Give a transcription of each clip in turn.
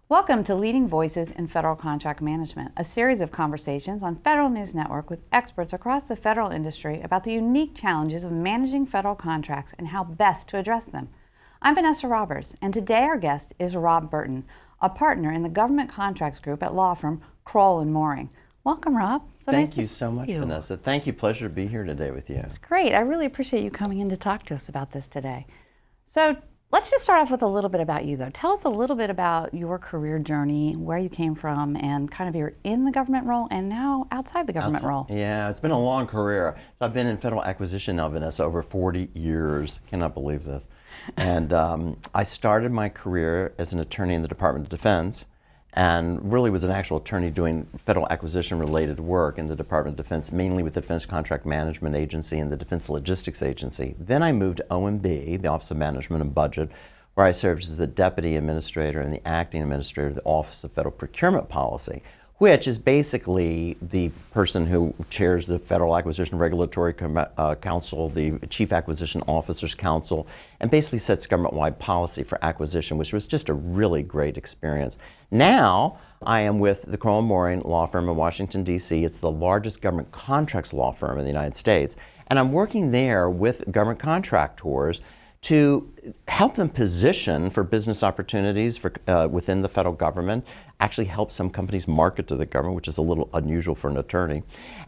Welcome to Leading Voices in Federal Contract Management, a series of conversations on Federal News Network with experts across the federal industry about the unique challenges of managing federal contracts and how best to address them. I'm Vanessa Roberts, and today our guest is Rob Burton, a partner in the Government Contracts Group at law firm Kroll & Mooring. Welcome, Rob. Thank you so much, Vanessa. Thank you. Pleasure to be here today with you. It's great. I really appreciate you coming in to talk to us about this today. So let's just start off with a little bit about you, though. Tell us a little bit about your career journey, where you came from, and kind of your in the government role and now outside the government role. Yeah, it's been a long career. So I've been in federal acquisition now, Vanessa, over 40 years. Cannot believe this. And I started my career as an attorney in the Department of Defense, and really was an actual attorney doing federal acquisition related work in the Department of Defense, mainly with the Defense Contract Management Agency and the Defense Logistics Agency. Then I moved to OMB, the Office of Management and Budget, where I served as the Deputy Administrator and the Acting Administrator of the Office of Federal Procurement Policy, which is basically the person who chairs the Federal Acquisition Regulatory Council, the Chief Acquisition Officers Council, and basically sets government-wide policy for acquisition, which was just a really great experience. Now, I am with the Kroll & Mooring law firm in Washington, D.C. It's the largest government contracts law firm in the United States, and I'm working there with government contractors to help them position for business opportunities for, within the federal government, actually help some companies market to the government, which is a little unusual for an attorney.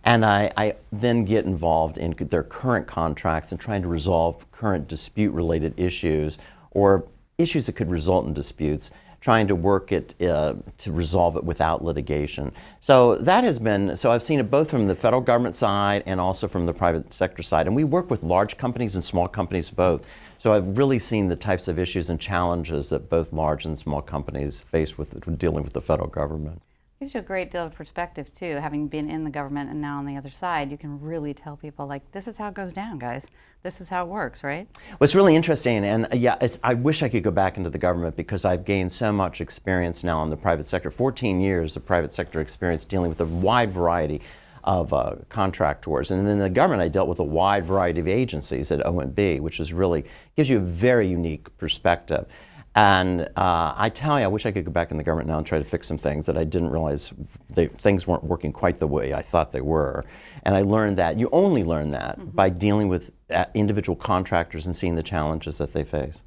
And I then get involved in their current contracts and trying to resolve current dispute-related issues or issues that could result in disputes, trying to work it to resolve it without litigation. So that has been, so I've seen it both from the federal government side and also from the private sector side. And we work with large companies and small companies both. So I've really seen the types of issues and challenges that both large and small companies face with dealing with the federal government. Gives you a great deal of perspective too, having been in the government and now on the other side. You can really tell people, like, this is how it goes down, guys. This is how it works, right? Well, it's really interesting, and yeah, I wish I could go back into the government because I've gained so much experience now in the private sector. 14 years of private sector experience dealing with a wide variety of contractors. And then in the government, I dealt with a wide variety of agencies at OMB, which is really, gives you a very unique perspective. And I tell you, I wish I could go back in the government now and try to fix some things that I didn't realize things weren't working quite the way I thought they were. And I learned that, you only learn that by dealing with individual contractors and seeing the challenges that they face.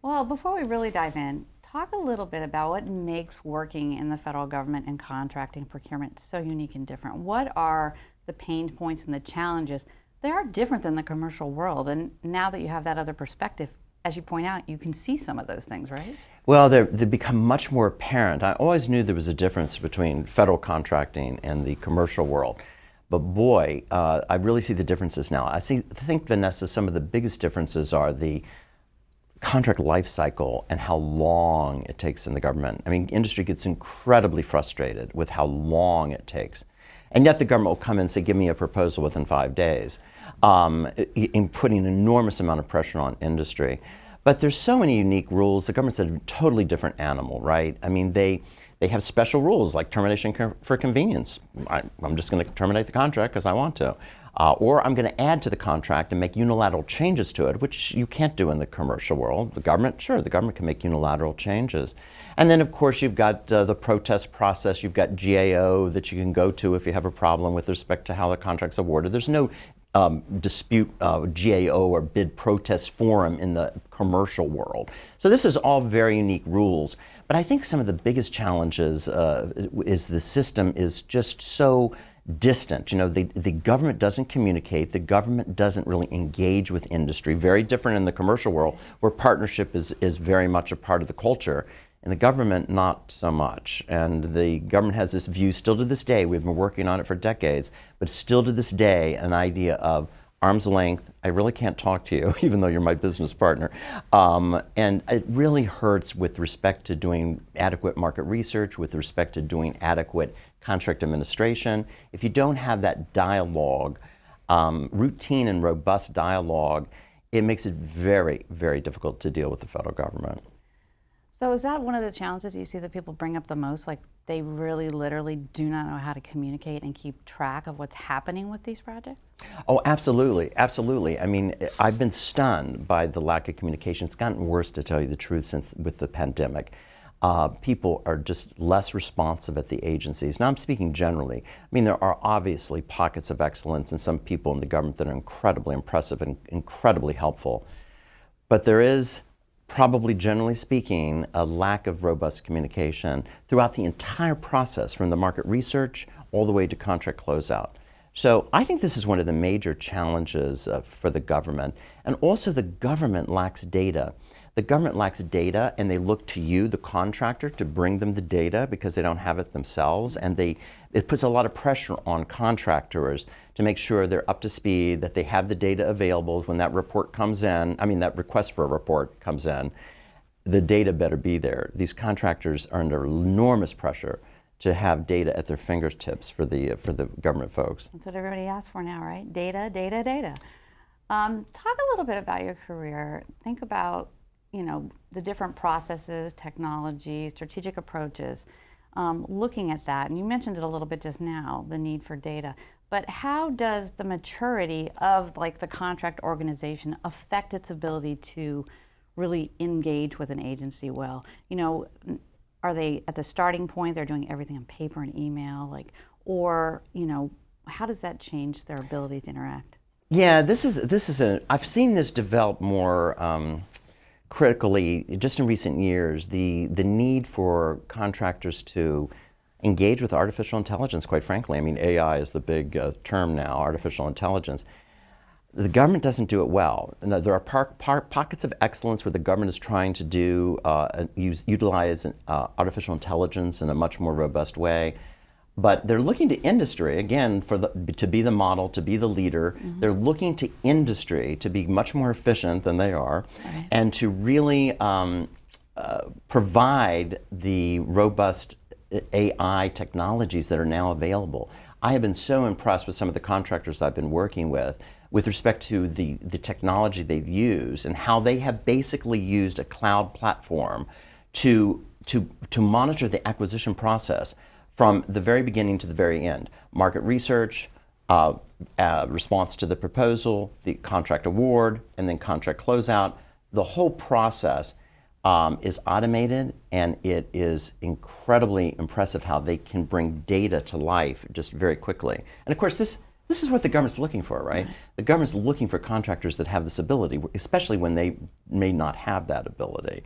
Well, before we really dive in, talk a little bit about what makes working in the federal government and contracting procurement so unique and different. What are the pain points and the challenges? They are different than the commercial world, and now that you have that other perspective, as you point out, you can see some of those things, right? Well, they become much more apparent. I always knew there was a difference between federal contracting and the commercial world. But boy, I really see the differences now. I think, Vanessa, some of the biggest differences are the contract life cycle and how long it takes in the government. I mean, industry gets incredibly frustrated with how long it takes. And yet the government will come in and say, give me a proposal within 5 days, in putting an enormous amount of pressure on industry. But there's so many unique rules. The government's a totally different animal, right? I mean, they have special rules like termination for convenience. I'm just going to terminate the contract because I want to. Or I'm going to add to the contract and make unilateral changes to it, which you can't do in the commercial world. The government, sure, the government can make unilateral changes. And then, of course, you've got the protest process. You've got GAO that you can go to if you have a problem with respect to how the contract's awarded. There's no dispute GAO or bid protest forum in the commercial world. So this is all very unique rules. But I think some of the biggest challenges is the system is just so distant. You know, the government doesn't communicate. The government doesn't really engage with industry. Very different in the commercial world, where partnership is very much a part of the culture. In the government, not so much. And the government has this view still to this day. We've been working on it for decades, but still to this day, an idea of arm's length. I really can't talk to you, even though you're my business partner. And it really hurts with respect to doing adequate market research, with respect to doing adequate contract administration. If you don't have that dialogue, routine and robust dialogue, it makes it very, very difficult to deal with the federal government. So is that one of the challenges you see that people bring up the most? Like they really literally do not know how to communicate and keep track of what's happening with these projects? Oh, absolutely, absolutely. I mean, I've been stunned by the lack of communication. It's gotten worse, to tell you the truth, since with the pandemic. People are just less responsive at the agencies. Now, I'm speaking generally. I mean, there are obviously pockets of excellence and some people in the government that are incredibly impressive and incredibly helpful. But there is, probably generally speaking, a lack of robust communication throughout the entire process, from the market research all the way to contract closeout. So I think this is one of the major challenges for the government. And also, the government lacks data. The government lacks data, and they look to you, the contractor, to bring them the data because they don't have it themselves. And it puts a lot of pressure on contractors to make sure they're up to speed, that they have the data available when that report comes in. I mean, that request for a report comes in. The data better be there. These contractors are under enormous pressure to have data at their fingertips for the government folks. That's what everybody asks for now, right? Data, data, data. Talk a little bit about your career. Think about, the different processes, technology, strategic approaches, looking at that. And you mentioned it a little bit just now, the need for data. But how does the maturity of the contract organization affect its ability to really engage with an agency well? Are they at the starting point, they're doing everything on paper and email, or how does that change their ability to interact? Yeah, I've seen this develop more critically just in recent years. The need for contractors to engage with artificial intelligence, quite frankly. I mean, AI is the big term now, artificial intelligence. The government doesn't do it well. And there are pockets of excellence where the government is trying to utilize artificial intelligence in a much more robust way. But they're looking to industry, again, to be the model, to be the leader. Mm-hmm. They're looking to industry to be much more efficient than they are, right, and to really provide the robust AI technologies that are now available. I have been so impressed with some of the contractors I've been working with respect to the technology they've used and how they have basically used a cloud platform to monitor the acquisition process from the very beginning to the very end. Market research, response to the proposal, the contract award, and then contract closeout. The whole process is automated, and it is incredibly impressive how they can bring data to life just very quickly. And of course, this is what the government's looking for, right? The government's looking for contractors that have this ability, especially when they may not have that ability.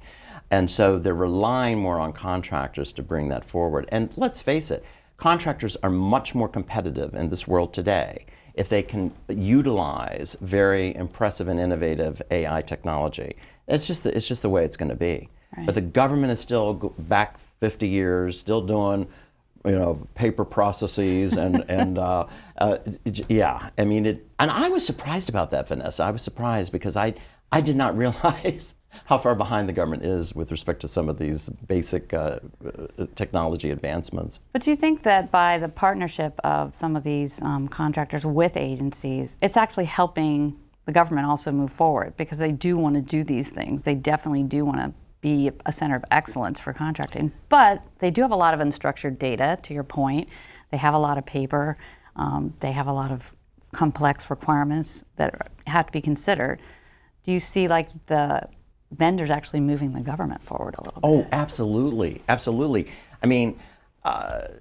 And so they're relying more on contractors to bring that forward. And let's face it, contractors are much more competitive in this world today if they can utilize very impressive and innovative AI technology. It's just the way it's going to be. Right. But the government is still back 50 years, still doing paper processes and yeah. I mean, and I was surprised about that, Vanessa. I was surprised because I did not realize how far behind the government is with respect to some of these basic technology advancements. But do you think that by the partnership of some of these contractors with agencies, it's actually helping the government also move forward, because they do want to do these things? They definitely do want to be a center of excellence for contracting, but they do have a lot of unstructured data, to your point. They have a lot of paper. They have a lot of complex requirements that have to be considered. Do you see the vendors actually moving the government forward a little bit? Oh, absolutely, absolutely. I mean,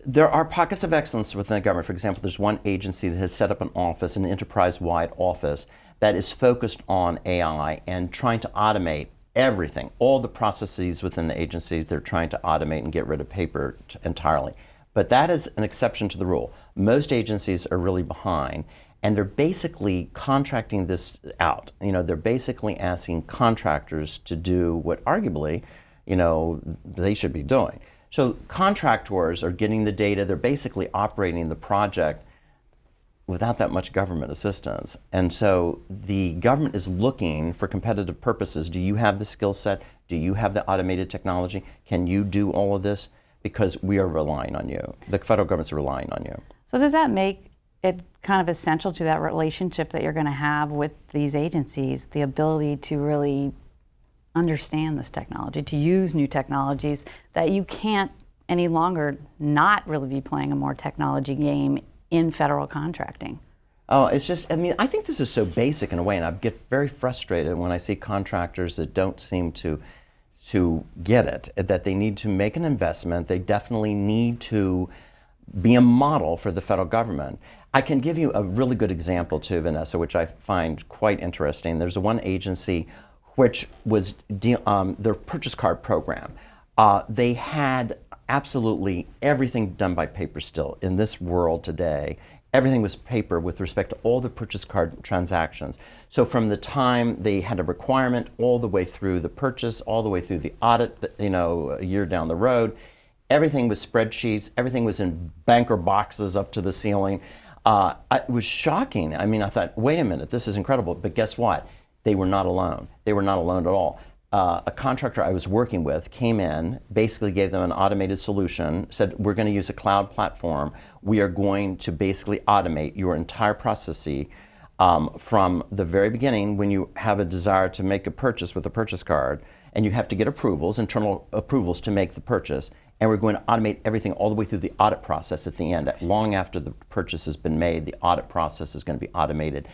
there are pockets of excellence within the government. For example, there's one agency that has set up an office, an enterprise-wide office, that is focused on AI and trying to automate everything, all the processes within the agency. They're trying to automate and get rid of paper entirely. But that is an exception to the rule. Most agencies are really behind, and they're basically contracting this out. They're basically asking contractors to do what arguably, they should be doing. So contractors are getting the data. They're basically operating the project without that much government assistance. And so the government is looking for competitive purposes. Do you have the skill set? Do you have the automated technology? Can you do all of this? Because we are relying on you. The federal government's relying on you. So does that make it kind of essential to that relationship that you're going to have with these agencies, the ability to really understand this technology, to use new technologies, that you can't any longer not really be playing a more technology game in federal contracting? Oh, it's just, I mean, I think this is so basic in a way, and I get very frustrated when I see contractors that don't seem to get it, that they need to make an investment. They definitely need to be a model for the federal government. I can give you a really good example too, Vanessa, which I find quite interesting. There's one agency which was their purchase card program. They had absolutely everything done by paper still. In this world today, everything was paper with respect to all the purchase card transactions. So from the time they had a requirement all the way through the purchase, all the way through the audit, a year down the road, everything was spreadsheets, everything was in banker boxes up to the ceiling. It was shocking. I mean, I thought, wait a minute, this is incredible. But guess what? They were not alone. They were not alone at all. A contractor I was working with came in, basically gave them an automated solution, said, we're going to use a cloud platform. We are going to basically automate your entire process from the very beginning when you have a desire to make a purchase with a purchase card, and you have to get approvals, internal approvals to make the purchase. And we're going to automate everything all the way through the audit process at the end. Long after the purchase has been made, the audit process is going to be automated.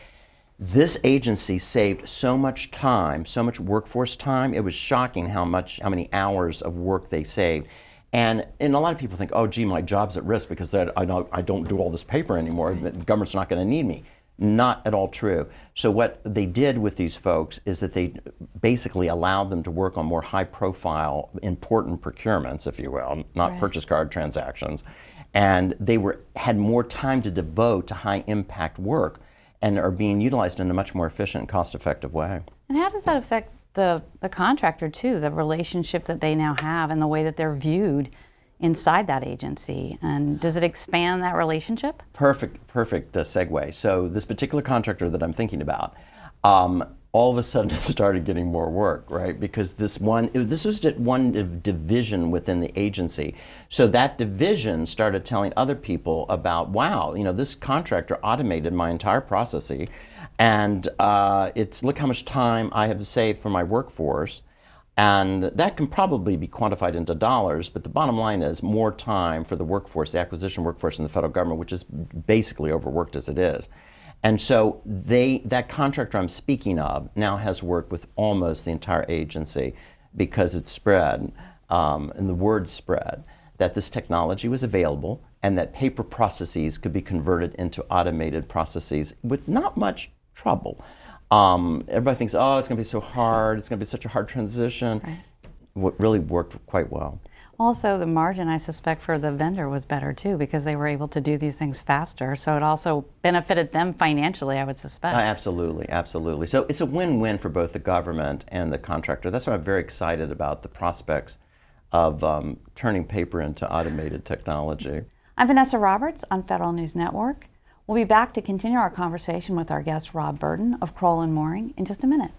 This agency saved so much time, so much workforce time. It was shocking how many hours of work they saved. And a lot of people think, oh, gee, my job's at risk because I don't do all this paper anymore. The government's not going to need me. Not at all true. So what they did with these folks is that they basically allowed them to work on more high-profile, important procurements, if you will, not Right. purchase card transactions. And they had more time to devote to high-impact work and are being utilized in a much more efficient and cost-effective way. And how does that affect the contractor too, the relationship that they now have and the way that they're viewed inside that agency? And does it expand that relationship? Perfect segue. So this particular contractor that I'm thinking about, all of a sudden started getting more work, right? Because this was just one division within the agency. So that division started telling other people about, wow, this contractor automated my entire processing, and look how much time I have saved for my workforce. And that can probably be quantified into dollars, but the bottom line is more time for the workforce, the acquisition workforce in the federal government, which is basically overworked as it is. And so that contractor I'm speaking of now has worked with almost the entire agency because it's spread, and the word spread, that this technology was available and that paper processes could be converted into automated processes with not much trouble. Everybody thinks, oh, it's going to be so hard, it's going to be such a hard transition. Right. What really worked quite well. Also, the margin, I suspect, for the vendor was better too because they were able to do these things faster. So it also benefited them financially, I would suspect. Absolutely, absolutely. So it's a win-win for both the government and the contractor. That's why I'm very excited about the prospects of turning paper into automated technology. I'm Vanessa Roberts on Federal News Network. We'll be back to continue our conversation with our guest, Rob Burton of Kroll and Mooring, in just a minute.